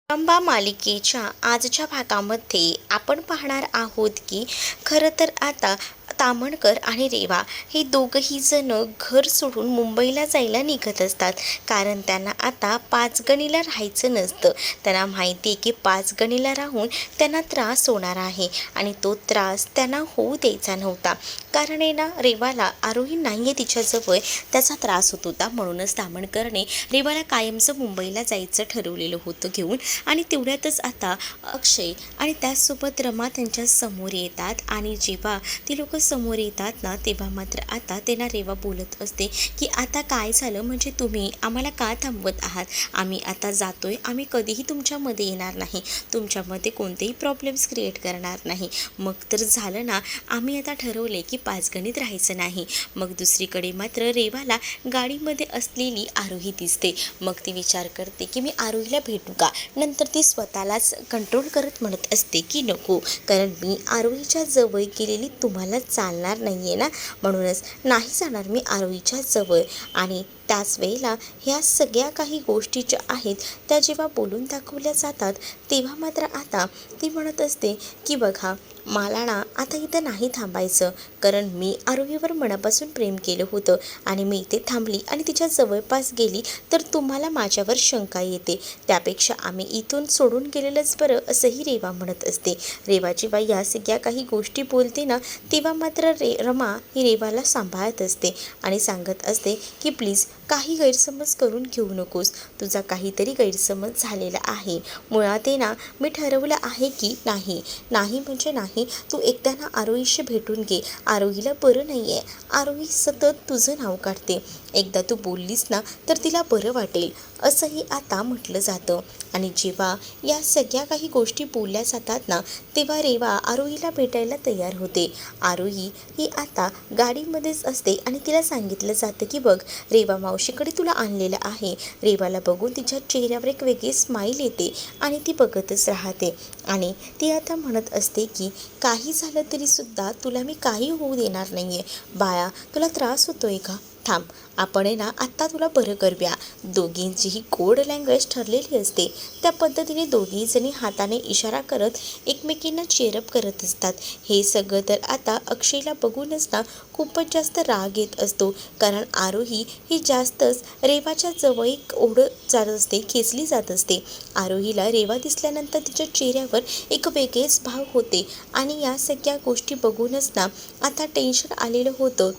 रंभा मालिकेच्या आजच्या भागामध्ये आपण पाहणार आहोत की खरं तर आता ताम्हणकर आणि रेवा हे दोघंही जण घर सोडून मुंबईला जायला निघत असतात. कारण त्यांना आता पाचगणीला राहायचं नसतं. त्यांना माहिती आहे की पाचगणीला राहून त्यांना त्रास होणार आहे आणि तो त्रास त्यांना होऊ द्यायचा नव्हता. कारण आहे ना, रेवाला आरोही नाही आहे तिच्याजवळ, त्याचा त्रास होत होता. म्हणूनच ताम्हणकरने रेवाला कायमचं मुंबईला जायचं ठरवलेलं होतं घेऊन. आणि तेवढ्यातच आता अक्षय आणि त्याचसोबत रमा त्यांच्या समोर येतात. आणि जेव्हा ती लोक समोर येतात ना, तेव्हा मात्र आता त्यांना रेवा बोलत असते की आता काय झालं, म्हणजे तुम्ही आम्हाला का थांबवत आहात? आम्ही आता जातोय, आम्ही कधीही तुमच्यामध्ये येणार नाही, तुमच्यामध्ये कोणतेही प्रॉब्लेम्स क्रिएट करणार नाही. मग तर झालं ना, आम्ही आता ठरवले की पाचगणीत राहायचं नाही. मग दुसरीकडे मात्र रेवाला गाडीमध्ये असलेली आरोही दिसते. मग ती विचार करते की मी आरोहीला भेटू का? नंतर ती स्वतःलाच कंट्रोल करत म्हणत असते की नको, कारण मी आरोहीच्या जवळ गेलेली तुम्हाला चालणार नाही आहे ना, म्हणूनच नाही जाणार मी आरोहीच्या जवळ. आणि त्याच वेळेला ह्या सगळ्या काही गोष्टी ज्या आहेत त्या जेव्हा बोलून दाखवल्या जातात, तेव्हा मात्र आता ती म्हणत असते की बघा, मला ना आता इथं नाही थांबायचं, कारण मी आरोहीवर मनापासून प्रेम केलं होतं आणि मी इथे थांबली आणि तिच्या जवळपास गेली तर तुम्हाला माझ्यावर शंका येते. त्यापेक्षा आम्ही इथून सोडून गेलेलंच बरं, असंही रेवा म्हणत असते. रेवा जेव्हा या सगळ्या काही गोष्टी बोलते ना, तेव्हा मात्र रमा ही रेवाला सांभाळत असते आणि सांगत असते की प्लीज काही गैरसमज करून घेऊ नकोस, तुझा काहीतरी गैरसमज झालेला आहे. मुळात ना, मी ठरवलं आहे की नाही म्हणजे नाही, तू एकदा ना आरोहीशी भेटून घे. आरोहीला बरं नाही आहे, आरोही सतत तुझं नाव काढते, एकदा तू बोललीस ना तर तिला बरं वाटेल, असंही आता म्हटलं जातं. आणि जेव्हा या सगळ्या काही गोष्टी बोलल्या जातात ना, तेव्हा रेवा आरोहीला भेटायला तयार होते. आरोही ही आता गाडीमध्येच असते आणि तिला सांगितलं जातं की बघ, रेवा मावशीकडे तुला आणलेलं आहे. रेवाला बघून तिच्या चेहऱ्यावर एक वेगळी स्माईल येते आणि ती बघतच राहते. आणि ती आता म्हणत असते की काही झालं तरीसुद्धा तुला मी काही होऊ देणार नाही आहे. बाळा, तुला त्रास होतोय का? थांब, आपण आहे ना आत्ता तुला बरं करूया. दोघींचीही कोड लँग्वेज ठरलेली असते. त्या पद्धतीने दोघीजणी हाताने इशारा करत एकमेकींना चेअरअप करत असतात. हे सगळं तर आता अक्षयला बघूनच ना खूपच जास्त राग येत असतो. कारण आरोही ही जास्तच रेवाच्या जवळ ओढत जात असते, खेचली जात असते. आरोहीला रेवा दिसल्यानंतर तिच्या चेहऱ्यावर एक वेगळेच भाव होते. आणि या सगळ्या गोष्टी बघूनच ना आता टेन्शन आलेलं होतं.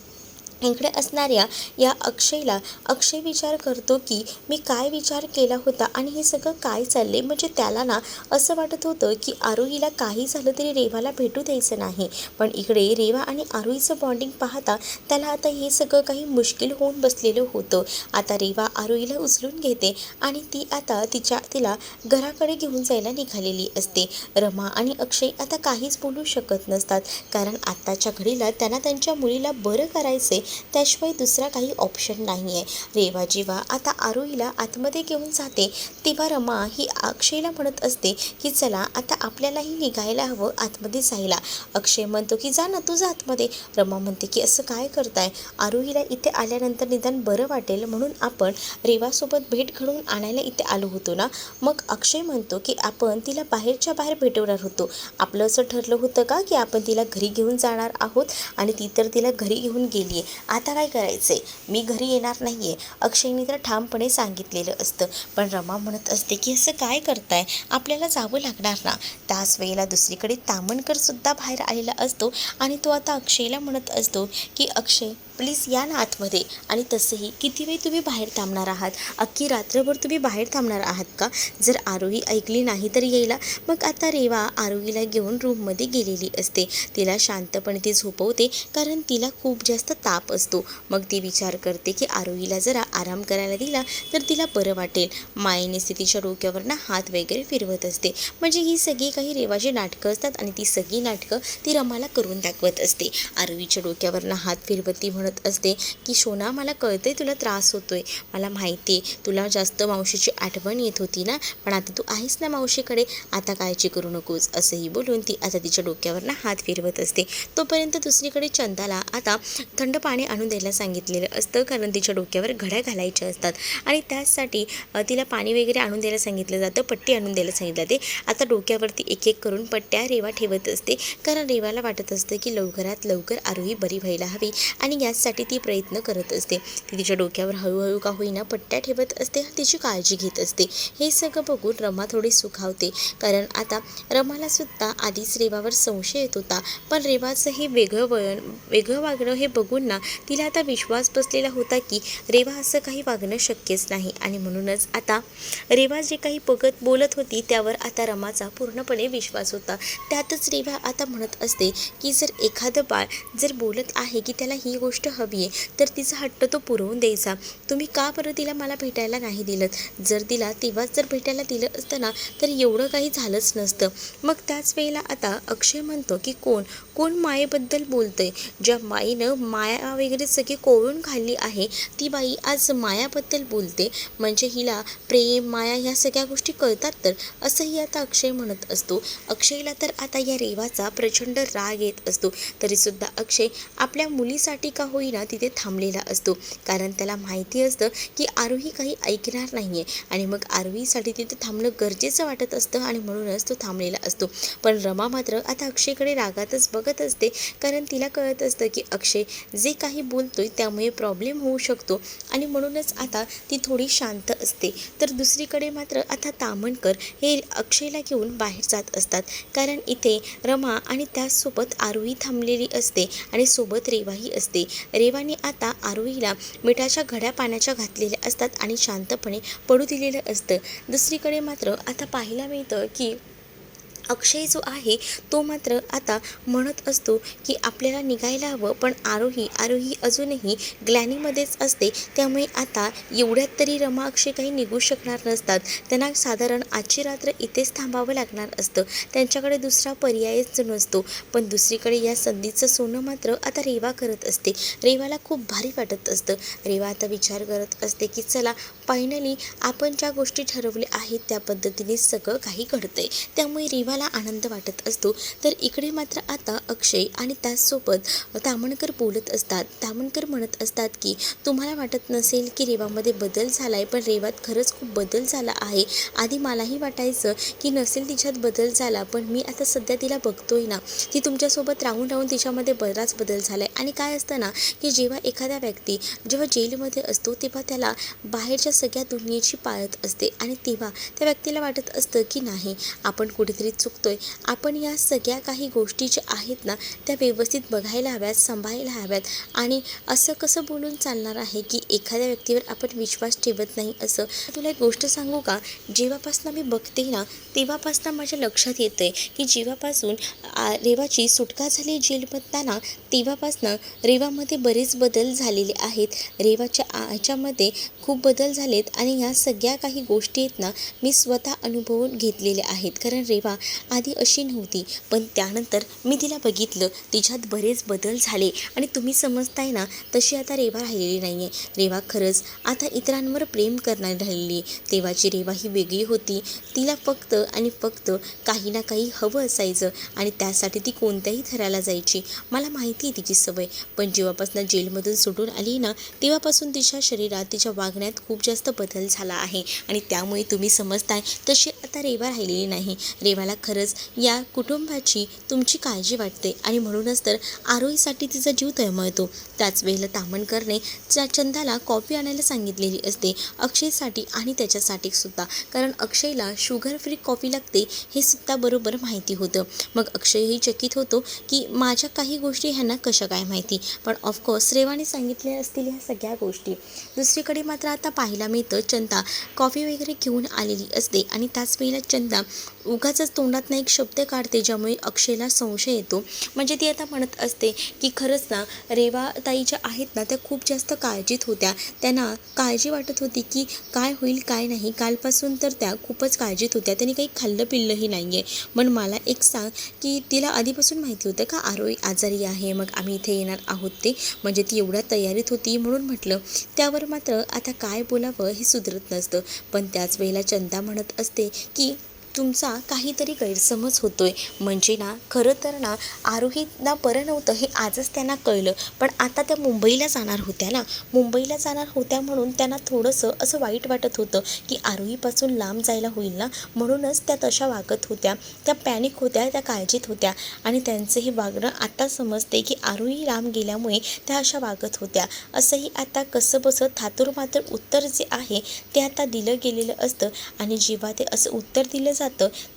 इकडे असणाऱ्या या अक्षय विचार करतो की मी काय विचार केला होता आणि हे सगळं काय चालले. म्हणजे त्याला ना असं वाटत होतं की आरोहीला काही झालं तरी रेवाला भेटू द्यायचं नाही. पण इकडे रेवा आणि आरोहीचं बॉन्डिंग पाहता त्याला आता हे सगळं काही मुश्किल होऊन बसलेलं होतं. आता रेवा आरोहीला उचलून घेते आणि ती आता तिला घराकडे घेऊन जायला निघालेली असते. रमा आणि अक्षय आता काहीच बोलू शकत नसतात, कारण आत्ताच्या घडीला त्यांना त्यांच्या मुलीला बरं करायचे, त्याशिवाय दुसरा काही ऑप्शन नाही आहे. रेवा जेव्हा आता आरोहीला आतमध्ये घेऊन जाते, तेव्हा रमा ही अक्षयला म्हणत असते की चला आता आपल्यालाही निघायला हवं आतमध्ये जायला. अक्षय म्हणतो की जा ना तुझं आतमध्ये. रमा म्हणते की असं काय करताय, आरोहीला इथे आल्यानंतर निदान बरं वाटेल म्हणून आपण रेवासोबत भेट घडवून आणायला इथे आलो होतो ना. मग अक्षय म्हणतो की आपण तिला बाहेरच्या बाहेर भेटवणार होतो, आपलं असं ठरलं होतं का की आपण तिला घरी घेऊन जाणार आहोत, आणि ती तर तिला घरी घेऊन गेली आहे, आता काय करायचंय, मी घरी येणार नाही आहे, अक्षयने तर ठामपणे सांगितलेलं असतं. पण रमा म्हणत असते की असं काय करताय, आपल्याला जावं लागणार ना. त्याच वेळेला दुसरीकडे ताम्हणकरसुद्धा बाहेर आलेला असतो आणि तो आता अक्षयला म्हणत असतो की अक्षय प्लीज या ना आतमध्ये. आणि तसंही किती वेळ तुम्ही बाहेर थांबणार आहात, अख्खी रात्रभर तुम्ही बाहेर थांबणार आहात का? जर आरोही ऐकली नाही तर यायला. मग आता रेवा आरोहीला घेऊन रूममध्ये गेलेली असते. तिला शांतपणे ती झोपवते, कारण तिला खूप जास्त ताप असतो. मग ती विचार करते की आरोहीला जरा आराम करायला दिला तर तिला बरं वाटेल. मायेने तिच्या डोक्यावर ना हात वगैरे फिरवत असते. म्हणजे ही सगळी काही रेवाची नाटकं असतात आणि ती सगळी नाटकं ती रमाला करून दाखवत असते. आरोहीच्या डोक्यावर ना हात फिरवत ती म्हणत म्हणत असते की सोना, मला कळते तुला त्रास होतोय, मला माहिती आहे तुला जास्त मावशीची आठवण येत होती ना, पण आता तू आहेस ना मावशीकडे, आता काळजी करू नकोस, असंही बोलून ती आता तिच्या डोक्यावर ना हात फिरवत असते. तोपर्यंत दुसरीकडे चंदाला आता थंड पाणी आणून द्यायला सांगितलेलं असतं, कारण तिच्या डोक्यावर घड्या घालायच्या असतात आणि त्याचसाठी तिला पाणी वगैरे आणून द्यायला सांगितलं जातं, पट्टी आणून द्यायला सांगितलं जाते. आता डोक्यावरती एक एक करून पट्ट्या रेवा ठेवत असते, कारण रेवाला वाटत असतं की लवकरात लवकर आरोही बरी व्हायला हवी आणि यासाठी ती प्रयत्न करत असते. ती तिच्या डोक्यावर हळूहळू का होईना पट्ट्या ठेवत असते, तिची काळजी घेत असते. हे सगळं बघून रमा थोडी सुखावते, कारण आता रमाला सुद्धा आधीच रेवावर संशय येत होता, पण रेवाचं हे वेगळं वागणं हे बघून ना तिला आता विश्वास बसलेला होता की रेवा असं काही वागणं शक्यच नाही. आणि म्हणूनच आता रेवा जे काही बोलत होती त्यावर आता रमाचा पूर्णपणे विश्वास होता. त्यातच रेवा आता म्हणत असते की जर एखादं बाळ जर बोलत आहे की त्याला ही गोष्ट हवी आहे, तर तिचा हट्ट तो पुरवून द्यायचा. तुम्ही का बरं तिला मला भेटायला नाही दिलं? जर तिला तेव्हाच जर भेटायला दिलं असतं ना, तर एवढं काही झालंच नसतं. मग त्याच वेळेला आता अक्षय म्हणतो की कोण मायेबद्दल बोलतंय? ज्या माईनं माया वगैरे सगळी कोळून खाल्ली आहे, ती बाई आज मायाबद्दल बोलते, म्हणजे हिला प्रेम माया ह्या सगळ्या गोष्टी कळतात तर, असंही आता अक्षय म्हणत असतो. अक्षयला तर आता या रेवाचा प्रचंड राग येत असतो, तरीसुद्धा अक्षय आपल्या मुलीसाठी का होईना तिथे थांबलेला असतो, कारण त्याला माहिती असतं की आरोही काही ऐकणार नाही आहे आणि मग आरोहीसाठी तिथे थांबणं गरजेचं वाटत असतं आणि म्हणूनच तो थांबलेला असतो. पण रमा मात्र आता अक्षयकडे रागातच बघत असते, कारण तिला कळत असतं की अक्षय जे काही बोलतोय त्यामुळे प्रॉब्लेम होऊ शकतो आणि म्हणूनच आता ती थोडी शांत असते. तर दुसरीकडे मात्र आता ताम्हणकर हे अक्षयला घेऊन बाहेर जात असतात, कारण इथे रमा आणि त्याचसोबत आरोही थांबलेली असते आणि सोबत रेवाही असते. रेवाने आता आरोहीला मिठाच्या घड्या पाण्याच्या घातलेल्या असतात आणि शांतपणे पडू दिलेलं असतं. दुसरीकडे मात्र आता पाहायला मिळतं की अक्षय जो आहे तो मात्र आता म्हणत असतो की आपल्याला निघायला हवं, पण आरोही अजूनही ग्लॅनीमध्येच असते, त्यामुळे आता एवढ्यात तरी रमा अक्षय काही निघू शकणार नसतात. त्यांना साधारण आजची रात्र इथेच थांबावं लागणार असतं, त्यांच्याकडे दुसरा पर्यायच नसतो. पण दुसरीकडे या संधीचं सोनं मात्र आता रेवा करत असते. रेवाला खूप भारी वाटत असतं. रेवा आता विचार करत असते की चला, फायनली आपण ज्या गोष्टी ठरवल्या आहेत त्या पद्धतीने सगळं काही घडतंय, त्यामुळे रेवाला आनंद वाटत असतो. तर इकडे मात्र आता अक्षय आणि त्याचसोबत ताम्हणकर बोलत असतात. ताम्हणकर म्हणत असतात की तुम्हाला वाटत नसेल की रेवामध्ये बदल झाला आहे, पण रेवात खरंच खूप बदल झाला आहे. आधी मलाही वाटायचं की नसेल तिच्यात बदल झाला, पण मी आता सध्या तिला बघतोय ना, ती तुमच्यासोबत राहून राहून तिच्यामध्ये बराच बदल झाला आहे. आणि काय असतं ना की जेव्हा एखादा व्यक्ती जेव्हा जेलमध्ये असतो तेव्हा त्याला बाहेरच्या सगळ्या दुनियेची पाळत असते आणि तेव्हा त्या व्यक्तीला वाटत असतं की नाही, आपण कुठेतरी चुकतोय, आपण या सगळ्या काही गोष्टी ज्या आहेत ना त्या व्यवस्थित बघायला हव्यात, सांभाळायला हव्यात. आणि असं कसं बोलून चालणार आहे की एखाद्या व्यक्तीवर आपण विश्वास ठेवत नाही असं. तुला एक गोष्ट सांगू का, जेव्हापासून मी बघते ना तेव्हापासून माझ्या लक्षात येतं आहे की जेव्हापासून रेवाची सुटका झाली जेलमधताना, तेव्हापासून रेवामध्ये बरेच बदल झालेले आहेत. रेवाच्या ह्याच्यामध्ये खूप बदल झालेत आणि ह्या सगळ्या काही गोष्टी आहेत ना मी स्वतः अनुभवून घेतलेल्या आहेत. कारण रेवा आधी अशी नव्हती, पण त्यानंतर मी तिला बघितलं, तिच्यात बरेच बदल झाले आणि तुम्ही समजताय ना तशी आता रेवा राहिलेली नाही आहे. रेवा खरंच आता इतरांवर प्रेम करणारी राहिलेली आहे. तेव्हाची रेवा ही वेगळी होती, तिला फक्त आणि फक्त काही ना काही हवं असायचं आणि त्यासाठी ती कोणत्याही थराला जायची. मला माहिती आहे तिची सवय, पण जेव्हापासून जेलमधून सुटून आली ना तेव्हापासून तिच्या शरीरात, तिच्या वागण्यात खूप जास्त बदल झाला आहे आणि त्यामुळे तुम्ही समजताय तशी आता रेवा राहिलेली नाही. रेवाला खरंच या कुटुंबाची तुमची काळजी वाटते आणि म्हणूनच तर आरोहीसाठी तिचा जीव तळमळतो. त्याच वेळेला ताम्हणकरने चंदाला कॉफी आणायला सांगितलेली असते, अक्षयसाठी आणि त्याच्यासाठी सुद्धा, कारण अक्षयला शुगर फ्री कॉफी लागते हे सुद्धा बरोबर माहिती होतं. मग अक्षयही चकित होतो की माझ्या काही गोष्टी ह्यांना कशा काय माहिती, पण ऑफकोर्स रेवाने सांगितल्या असतील ह्या सगळ्या गोष्टी. दुसरीकडे मात्र आता पाहायला मिळतं चंदा कॉफी वगैरे घेऊन आलेली असते आणि त्याच वेळेला चंदा उगाचच तोंडात तोंडातनं एक शब्द काढते ज्यामुळे अक्षयला संशय येतो. म्हणजे ती आता म्हणत असते की खरंच ना रेवा ताई ज्या आहेत ना त्या खूप जास्त काळजीत होत्या. त्यांना काळजी वाटत होती की काय होईल काय नाही. कालपासून तर त्या खूपच काळजीत होत्या. त्यांनी काही खाल्लं पिल्लंही नाही आहे. पण मला एक सांग की तिला आधीपासून माहिती होतं का आरोही आजारी आहे, मग आम्ही इथे येणार आहोत ते? म्हणजे ती एवढ्या तयारीत होती म्हणून म्हटलं. त्यावर मात्र आता काय बोलावं हे सुधरत नसतं. पण त्याच वेळेला चंदा म्हणत असते की तुमचा काहीतरी गैरसमज होतोय. म्हणजे ना खरं तर ना आरोहीला बरं नव्हतं हे आजच त्यांना कळलं. पण आता त्या मुंबईला जाणार होत्या ना, मुंबईला जाणार होत्या म्हणून त्यांना थोडंसं असं वाईट वाटत होतं की आरोहीपासून लांब जायला होईल ना, म्हणूनच त्या तशा वागत होत्या. त्या पॅनिक होत्या, त्या काळजीत होत्या. आणि त्यांचं हे वागणं आता समजते की आरोही लांब गेल्यामुळे त्या अशा वागत होत्या. असंही आता कसंबसं थातुरमातुर उत्तर जे आहे ते आता दिलं गेलेलं असतं. आणि जेव्हा ते असं उत्तर दिलं जातं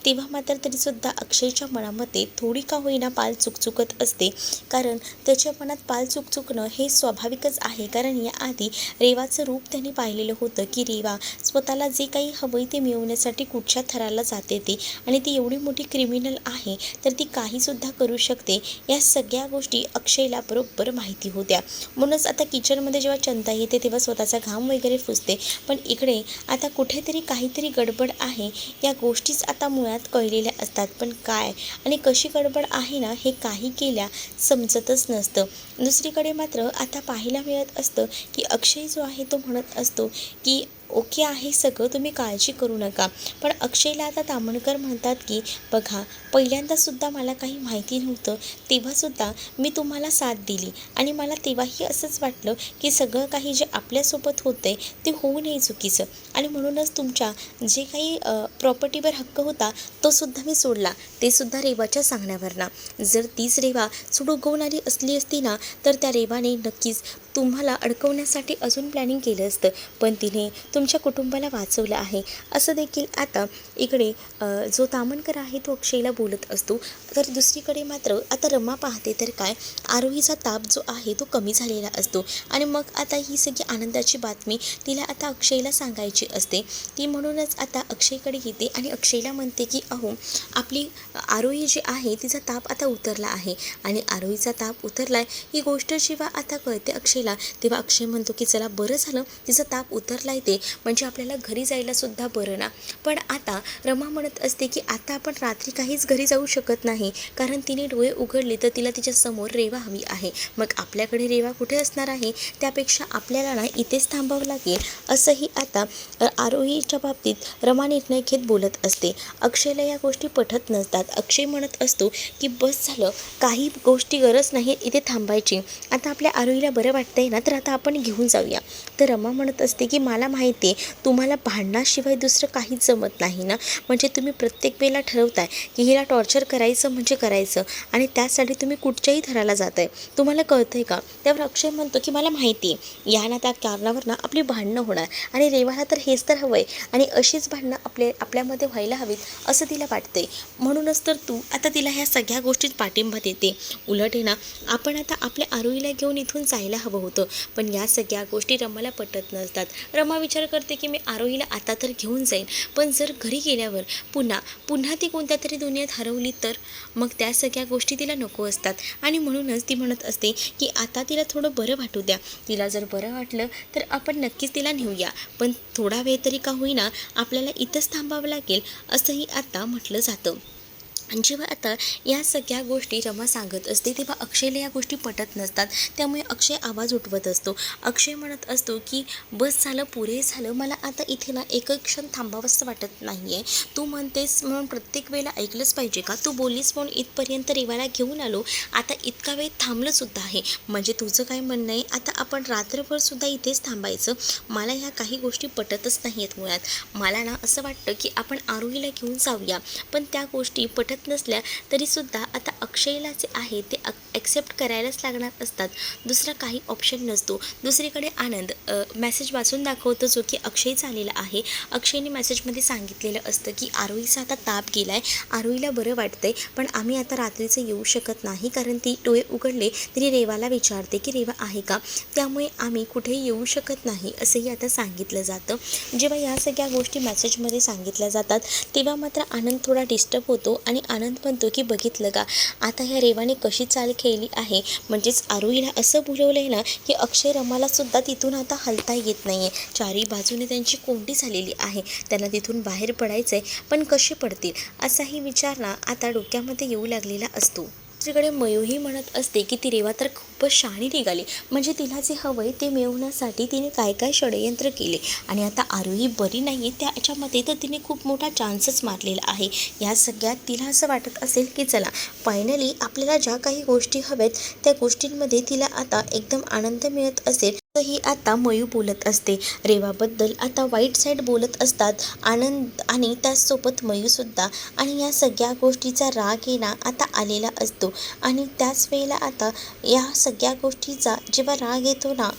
तेव्हा मात्र तरीसुद्धा अक्षयच्या मनामध्ये थोडी का होईना पाल चुकचुकत असते. कारण त्याच्या मनात पाल चुकचुकणं हे स्वाभाविकच आहे. कारण याआधी रेवाचं रूप त्यांनी पाहिलेलं होतं की रेवा स्वतःला जे काही हवंय ते मिळवण्यासाठी कुठच्या थराला जाते ती. आणि ती एवढी मोठी क्रिमिनल आहे तर ती काहीसुद्धा करू शकते. या सगळ्या गोष्टी अक्षयला बरोबर माहिती होत्या. म्हणूनच आता किचनमध्ये जेव्हा चंदा येते तेव्हा स्वतःचा घाम वगैरे पुसते. पण इकडे आता कुठेतरी काहीतरी गडबड आहे या गोष्टीच आता मुळात कळलेल्या असतात. पण काय आणि कशी गडबड आहे ना हे काही केल्या समजतच नसतं. दुसरीकडे मात्र आता पाहायला मिळत असतं की अक्षय जो आहे तो म्हणत असतो की ओके आहे सगळं, तुम्ही काळजी करू नका. पण अक्षयला आता ताम्हणकर म्हणतात की बघा पहिल्यांदासुद्धा मला काही माहिती नव्हतं तेव्हासुद्धा मी तुम्हाला साथ दिली आणि मला तेव्हाही असंच वाटलं की सगळं काही जे आपल्यासोबत होतं ते होऊ नये चुकीचं. आणि म्हणूनच तुमच्या जे काही प्रॉपर्टीवर हक्क होता तो सुद्धा मी सोडला, ते सुद्धा रेवाच्या सांगण्यावरनं. जर तीच रेवा सूड उगवून आली असली असती ना तर त्या रेवाने नक्कीच तुम्हाला अडकवण्यासाठी अजून प्लॅनिंग केलं असतं. पण तिने तुमच्या कुटुंबाला वाचवलं आहे. असं देखील आता इकडे जो ताम्हणकर आहे तो अक्षयला बोलत असतो. तर दुसरीकडे मात्र आता रमा पाहते तर काय आरोहीचा ताप जो आहे तो कमी झालेला असतो. आणि मग आता ही सगळी आनंदाची बातमी तिला आता अक्षयला सांगायची असते. ती म्हणूनच आता अक्षयकडे येते आणि अक्षयला म्हणते की अहो आपली आरोही जी आहे तिचा ताप आता उतरला आहे. आणि आरोहीचा ताप उतरला ही गोष्ट जेव्हा आता कळते अक्षयला तेव्हा अक्षय म्हणतो की चला बरं झालं तिचा ताप उतरला आहे, ते म्हणजे आपल्याला घरी जायला सुद्धा बरं ना. पण आता रमा म्हणत असते की आता आपण रात्री काहीच घरी जाऊ शकत नाही. कारण तिने डोळे उघडले तर तिला तिच्यासमोर रेवा हवी आहे. मग आपल्याकडे रेवा कुठे असणार आहे? त्यापेक्षा आपल्याला ना इथेच थांबावं लागेल. असंही आता आरोहीच्या बाबतीत रमा निर्णय घेत बोलत असते. अक्षयला या गोष्टी पटत नसतात. अक्षय म्हणत असतो की बस झालं, काही गोष्टी गरज नाही इथे थांबायची. आता आपल्या आरोहीला बरं वाटतंय ना तर आता आपण घेऊन जाऊया. तर रमा म्हणत असते की मला माहिती आहे तुम्हाला भांडणाशिवाय दुसरं काहीच जमत नाही ना. म्हणजे तुम्ही प्रत्येक वेळेला ठरवताय की हिला टॉर्चर करायचं म्हणजे करायचं आणि त्यासाठी तुम्ही कुठच्याही थराला जाताय. तुम्हाला कळतंय का? त्यावर अक्षय म्हणतो की मला माहिती आहे या ना त्या कारणावर ना आपली भांडणं होणार आणि रेवाला तर हेच तर हवं आहे आणि अशीच भांडणं आपल्यामध्ये व्हायला हवीत असं तिला वाटतंय. म्हणूनच तर तू आता तिला ह्या सगळ्या गोष्टीत पाठिंबा देते. उलट आहे ना आपण आता आपल्या आरोहीला घेऊन इथून जायला हवं होतं. पण या सगळ्या गोष्टी रमाला पटत नसतात. रमा विचार करते की मी आरोहीला आता तर घेऊन जाईन, पण जर घरी गेल्यावर पुन्हा ती कोणत्या तरी दुनियेत हरवली तर मग त्या सगळ्या गोष्टी तिला नको असतात. आणि म्हणूनच ती म्हणत असते की आता तिला थोडं बरं वाटू द्या. तिला जर बरं वाटलं तर आपण नक्कीच तिला नेऊया. पण थोडा वेळ तरी का होईना आपल्याला इथंच थांबावं लागेल असंही आता म्हटलं जातं. आणि जेव्हा आता या सगळ्या गोष्टी रमा सांगत असते तेव्हा अक्षयला या गोष्टी पटत नसतात. त्यामुळे अक्षय आवाज उठवत असतो. अक्षय म्हणत असतो की बस झालं, पुरे झालं, मला आता इथे ना एक क्षण थांबावंसं वाटत नाही आहे. तू म्हणतेस म्हणून प्रत्येक वेळेला ऐकलंच पाहिजे का? तू बोललीस म्हणून इथपर्यंत रेवाला घेऊन आलो, आता इतका वेळ थांबलंसुद्धा आहे. म्हणजे तुझं काय म्हणणं आहे आता आपण रात्रभरसुद्धा इथेच थांबायचं? मला ह्या काही गोष्टी पटतच नाही आहेत मुळात. मला ना असं वाटतं की आपण आरोहीला घेऊन जाऊया. पण त्या गोष्टी पटत नसल्या तरीसुद्धा आता अक्षयला जे आहे ते ॲक्सेप्ट करायलाच लागणार असतात. दुसरा काही ऑप्शन नसतो. दुसरीकडे आनंद मेसेज वाचून दाखवतो जो की अक्षयचा आलेला आहे. अक्षयने मेसेजमध्ये सांगितलेलं असतं की आरोहीचा आता ताप गेला आहे, आरोहीला बरं वाटतंय, पण आम्ही आता रात्रीचं येऊ शकत नाही कारण ती डोळे उघडले तरी रेवाला विचारते की रेवा आहे का, त्यामुळे आम्ही कुठेही येऊ शकत नाही असंही आता सांगितलं जातं. जेव्हा या सगळ्या गोष्टी मेसेजमध्ये सांगितल्या जातात तेव्हा मात्र आनंद थोडा डिस्टर्ब होतो आणि आनंद म्हणतो की बघितलं का आता ह्या रेवाने कशी चाल खेळली आहे, म्हणजेच आरोहीला असं बोलवलं आहे ना की अक्षय रमाला सुद्धा तिथून आता हलता येत नाही आहे. चारी बाजूने त्यांची कोंडी झालेली आहे, त्यांना तिथून बाहेर पडायचं आहे, पण कसे पडतील असाही विचार ना आता डोक्यामध्ये येऊ लागलेला असतो. दुसरीकडे मयूही म्हणत असते की ती रेवा तर खूपच शहाणी निघाली, म्हणजे तिला जे हवं आहे ते मिळवण्यासाठी तिने काय काय षडयंत्र केले आणि आता आरोही बरी नाही आहे त्याच्यामध्ये तर तिने खूप मोठा चान्सच मारलेला आहे. या सगळ्यात तिला असं वाटत असेल की चला फायनली आपल्याला ज्या काही गोष्टी हव्यात त्या गोष्टींमध्ये तिला आता एकदम आनंद मिळत असेल. ही आता मयू बोलत असते रेवाबद्दल, आता वाईट साईड बोलत असतात आनंद आणि त्याचसोबत मयूसुद्धा, आणि या सगळ्या गोष्टीचा राग आहे ना आता आलेला असतो. आणि त्याच वेळेला आता या सगळ्या गोष्टीचा जेव्हा राग येतो ना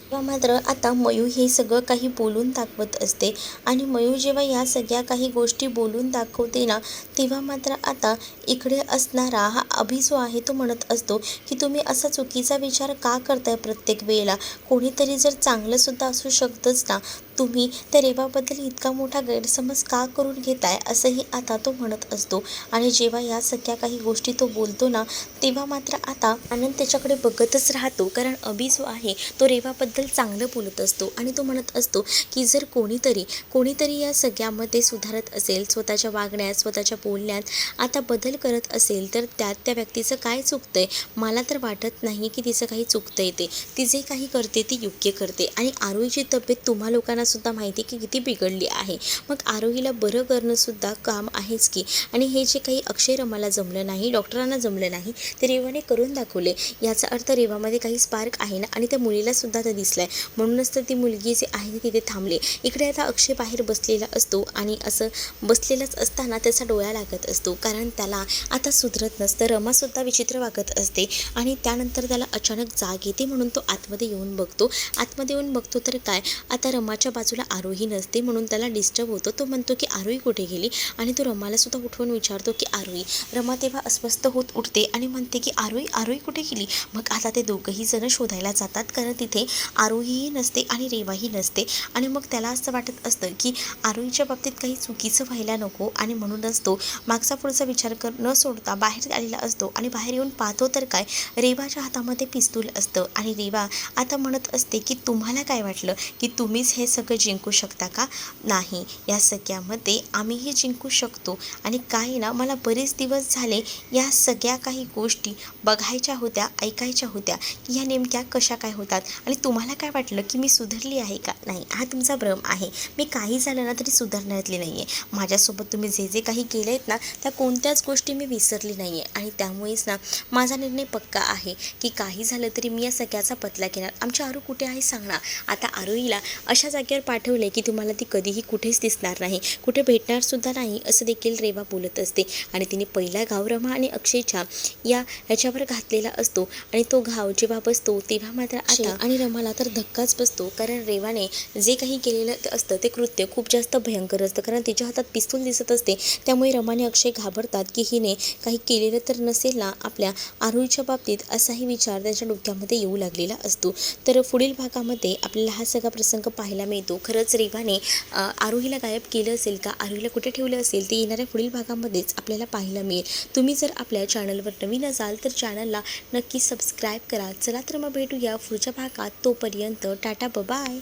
तेव्हा मात्र आता मयू हे सगळं काही बोलून दाखवत असते. आणि मयू जेव्हा या सगळ्या काही गोष्टी बोलून दाखवते ना तेव्हा मात्र आता इकडे असणारा हा अभि जो आहे तो म्हणत असतो की तुम्ही असा चुकीचा विचार का करताय प्रत्येक वेळेला, कोणीतरी जर चांगलंसुद्धा असू शकतंच ना, तुम्ही त्या रेवाबद्दल इतका मोठा गैरसमज का करून घेताय असंही आता तो म्हणत असतो. आणि जेव्हा या सगळ्या काही गोष्टी तो बोलतो ना तेव्हा मात्र आता आनंद त्याच्याकडे बघतच राहतो, कारण अभि जो आहे तो रेवाबद्दल चांगलं बोलत असतो आणि तो म्हणत असतो की जर कोणीतरी या सगळ्यामध्ये सुधारत असेल, स्वतःच्या वागण्यात स्वतःच्या बोलण्यात आता बदल करत असेल तर त्या व्यक्तीचं काय चुकतंय, मला तर वाटत नाही की तिचं काही चुकतंय, ती जे काही करते ती योग्य करते. आणि आरोहीची तब्येत तुम्हा लोकांना सुद्धा माहिती की किती बिघडली आहे, मग आरोहीला बरं करणं सुद्धा काम आहेच की. आणि हे जे काही अक्षय रमाला जमलं नाही, डॉक्टरांना जमलं नाही, ते रेवाने करून दाखवले, याचा अर्थ रेवामध्ये काही स्पार्क आहे ना, आणि त्या मुलीला सुद्धा ते दिसलाय, म्हणूनच तर ती मुलगी जी आहे ती तिथे थांबले. इकडे आता अक्षय बाहेर बसलेला असतो आणि असं बसलेलाच असताना त्याचा डोळा लागत असतो, कारण त्याला आता सुधरत नसतं. रमासुद्धा विचित्र वागत असते आणि त्यानंतर त्याला अचानक जाग येते, म्हणून तो आतमध्ये येऊन बघतो तर काय आता रमाच्या बाजूला आरोही नसते, म्हणून त्याला डिस्टर्ब होतो. तो म्हणतो की आरोही कुठे गेली, आणि तो रमाला सुद्धा उठवून विचारतो की आरोही. रमा तेव्हा अस्वस्थ होत उठते आणि म्हणते की आरोही कुठे गेली. मग आता ते दोघंही जण शोधायला जातात, कारण तिथे आरोहीही नसते आणि रेवाही नसते. आणि मग त्याला असं वाटत असतं की आरोहीच्या बाबतीत काही चुकीचं व्हायला नको, आणि म्हणूनच तो मागचा पुढचा विचार न सोडता बाहेर आलेला असतो. आणि बाहेर येऊन पाहतो तर काय रेवाच्या हातामध्ये पिस्तूल असतं, आणि रेवा आता म्हणत असते की तुम्हाला काय वाटलं की तुम्हीच हे सगळं जिंकू शकता का, नाही, या सगळ्यामध्ये आम्हीही जिंकू शकतो. आणि काय ना मला बरेच दिवस झाले या सगळ्या काही गोष्टी बघायच्या होत्या, ऐकायच्या होत्या की ह्या नेमक्या कशा काय होतात, आणि तुम्हाला काय वाटलं की मी सुधारली आहे का, नाही, हा तुमचा भ्रम आहे, मी काही झालं ना तरी सुधारण्यातली नाही आहे. माझ्यासोबत तुम्ही जे काही केलं आहेत ना त्या कोणत्याच गोष्टी मी विसरली नाही आहे, आणि त्यामुळेच ना माझा निर्णय पक्का आहे की काही झालं तरी मी या सगळ्याचा बदला घेणार. आमची आरू कुठे आहे सांग ना. आता आरोहीला अशा जागेवर पाठवले की तुम्हाला ती कधीही कुठेच दिसणार नाही, कुठे भेटणार सुद्धा नाही, असं देखील रेवा बोलत असते. आणि तिने पहिला घाव रमा आणि अक्षयच्या ह्याच्यावर घातलेला असतो, आणि तो घाव जेव्हा बसतो तेव्हा मात्र आता आणि रमाला तर धक्काच बसतो, कारण रेवाने जे काही केलेलं असतं ते कृत्य खूप जास्त भयंकर असतं, कारण तिच्या हातात पिस्तूल दिसत असते. त्यामुळे रमाने अक्षय घाबरतात की हिने काही केलेलं तर नसेल ना आपल्या आरोहीच्या बाबतीत, असाही विचार त्याच्या डोक्यामध्ये येऊ लागलेला असतो. तर पुढील भागामध्ये आपल्याला हा सगळा प्रसंग पाहायला मिळतो. खरंच रेवाने आरोहीला गायब केलं असेल का, आरोहीला कुठे ठेवलं असेल ते येणाऱ्या पुढील भागामध्येच आपल्याला पाहायला मिळेल. तुम्ही जर आपल्या चॅनलवर नवीन असाल तर चॅनलला नक्की सबस्क्राईब करा. चला तर मग भेटूया पुढच्या भागात, तोपर्यंत टाटा बाय.